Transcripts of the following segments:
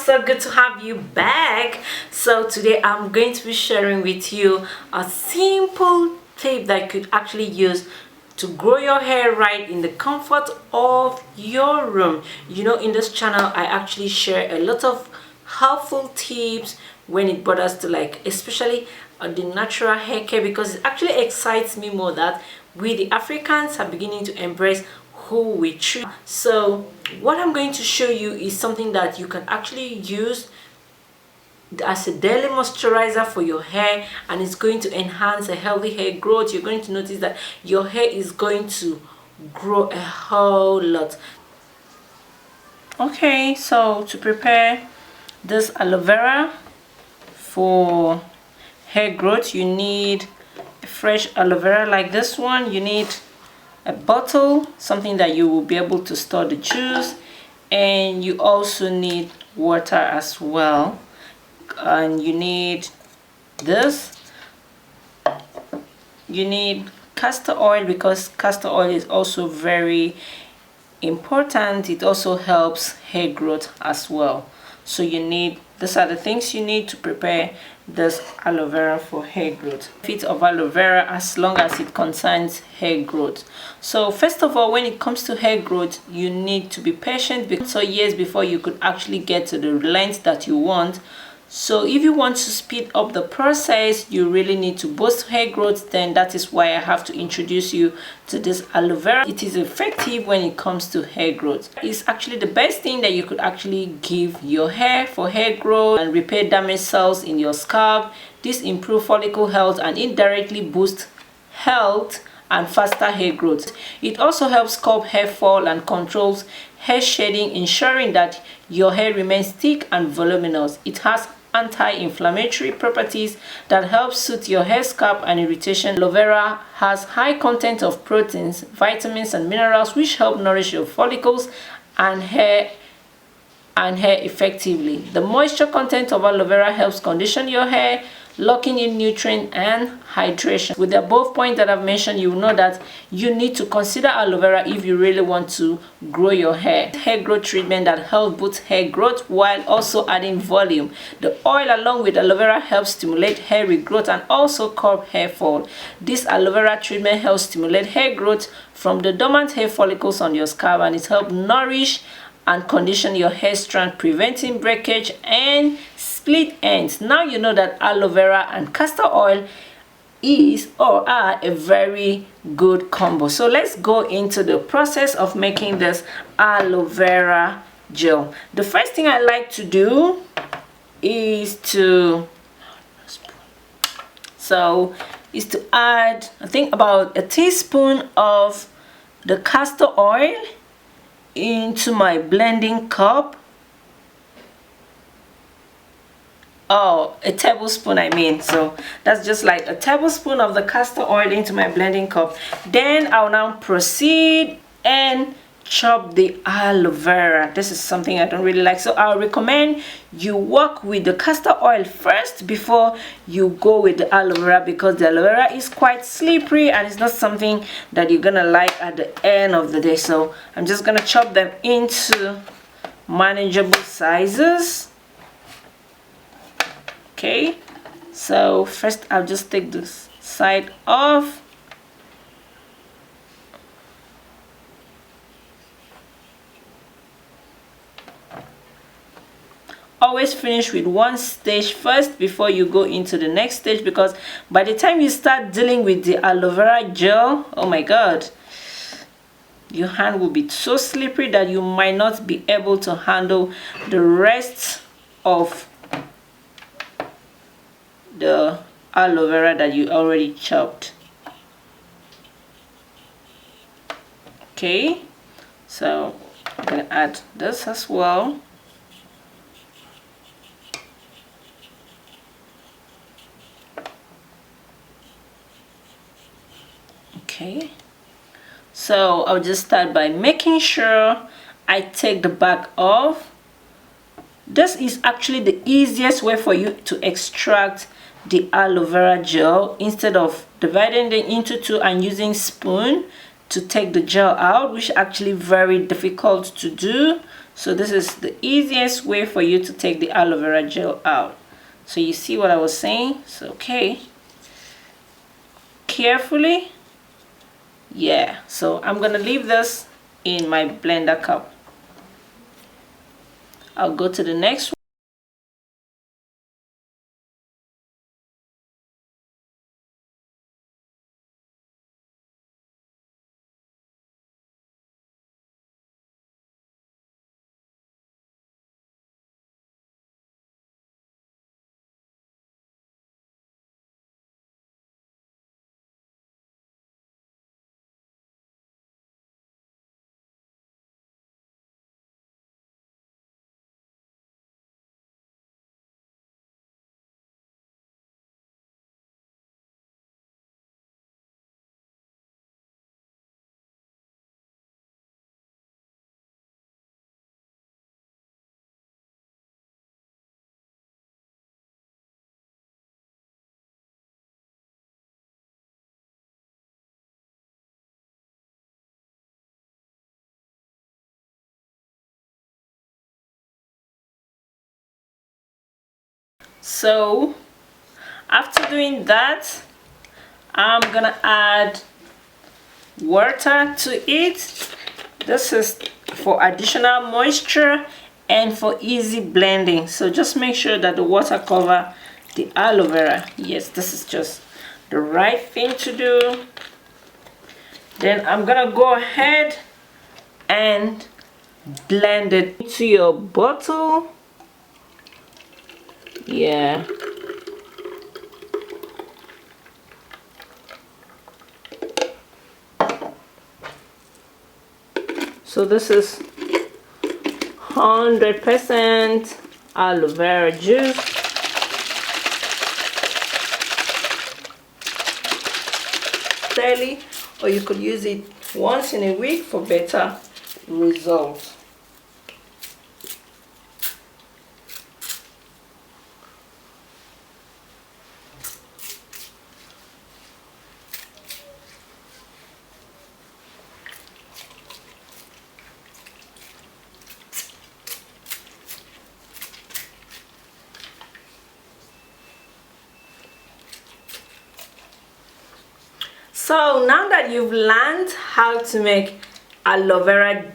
so good to have you back. So today I'm going to be sharing with you a simple tip that you could actually use to grow your hair right in the comfort of your room. You know, in this channel I actually share a lot of helpful tips when it bothers to, like, especially the natural hair care, because it actually excites me more that we the Africans are beginning to embrace who we choose. So what I'm going to show you is something that you can actually use as a daily moisturizer for your hair, and it's going to enhance a healthy hair growth. You're going to notice that your hair is going to grow a whole lot. Okay, so to prepare this aloe vera for hair growth, you need a fresh aloe vera like this one. You need a bottle, something that you will be able to store the juice, and you also need water as well. And you need this, you need castor oil, because castor oil is also very important. It also helps hair growth as well. So you need, these are the things you need to prepare this aloe vera for hair growth. Benefits of aloe vera as long as it concerns hair growth. So first of all, when it comes to hair growth, you need to be patient, because so years before you could actually get to the length that you want. So if you want to speed up the process, you really need to boost hair growth. Then that is why I have to introduce you to this aloe vera. It is effective when it comes to hair growth. It's actually the best thing that you could actually give your hair for hair growth and repair damaged cells in your scalp. This improves follicle health and indirectly boosts health and faster hair growth. It also helps curb hair fall and controls hair shedding, ensuring that your hair remains thick and voluminous. It has anti-inflammatory properties that help soothe your hair scalp and irritation. Aloe vera has high content of proteins, vitamins and minerals which help nourish your follicles and hair effectively. The moisture content of aloe vera helps condition your hair, locking in nutrient and hydration. With the above point that I've mentioned, you will know that you need to consider aloe vera if you really want to grow your hair. Hair growth treatment that helps boost hair growth while also adding volume. The oil along with aloe vera helps stimulate hair regrowth and also curb hair fall. This aloe vera treatment helps stimulate hair growth from the dormant hair follicles on your scalp, and it helps nourish and condition your hair strand, preventing breakage and split ends. Now you know that aloe vera and castor oil is or are a very good combo. So let's go into the process of making this aloe vera gel. The first thing I like to do is to add, I think, about a teaspoon of the castor oil into my blending cup. Oh, a tablespoon I mean. So that's just like a tablespoon of the castor oil into my blending cup. Then I'll now proceed and chop the aloe vera. This is something I don't really like, so I'll recommend you work with the castor oil first before you go with the aloe vera, because the aloe vera is quite slippery and it's not something that you're gonna like at the end of the day. So I'm just gonna chop them into manageable sizes. Okay, so first I'll just take this side off. Always finish with one stage first before you go into the next stage, because by the time you start dealing with the aloe vera gel, oh my god, your hand will be so slippery that you might not be able to handle the rest of the aloe vera that you already chopped. Okay, so I'm gonna add this as well. Okay, so I'll just start by making sure I take the back off. This is actually the easiest way for you to extract the aloe vera gel, instead of dividing them into two and using spoon to take the gel out, which is actually very difficult to do. So this is the easiest way for you to take the aloe vera gel out. So you see what I was saying? So okay, carefully. Yeah, so I'm gonna leave this in my blender cup. I'll go to the next one. So after doing that, I'm gonna add water to it. This is for additional moisture and for easy blending. So just make sure that the water cover the aloe vera. Yes, this is just the right thing to do. Then I'm gonna go ahead and blend it into your bottle. Yeah, so this is 100% aloe vera juice. Daily, or you could use it once in a week for better results. So now that you've learned how to make aloe vera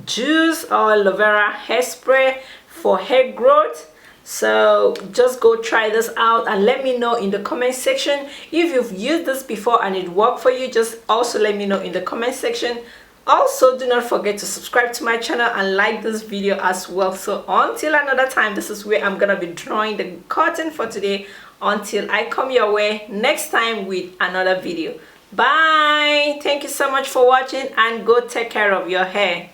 juice or aloe vera hairspray for hair growth, so just go try this out and let me know in the comment section if you've used this before and it worked for you. Just also let me know in the comment section. Also, do not forget to subscribe to my channel and like this video as well. So until another time, this is where I'm gonna be drawing the curtain for today until I come your way next time with another video. Bye. Thank you so much for watching and go take care of your hair.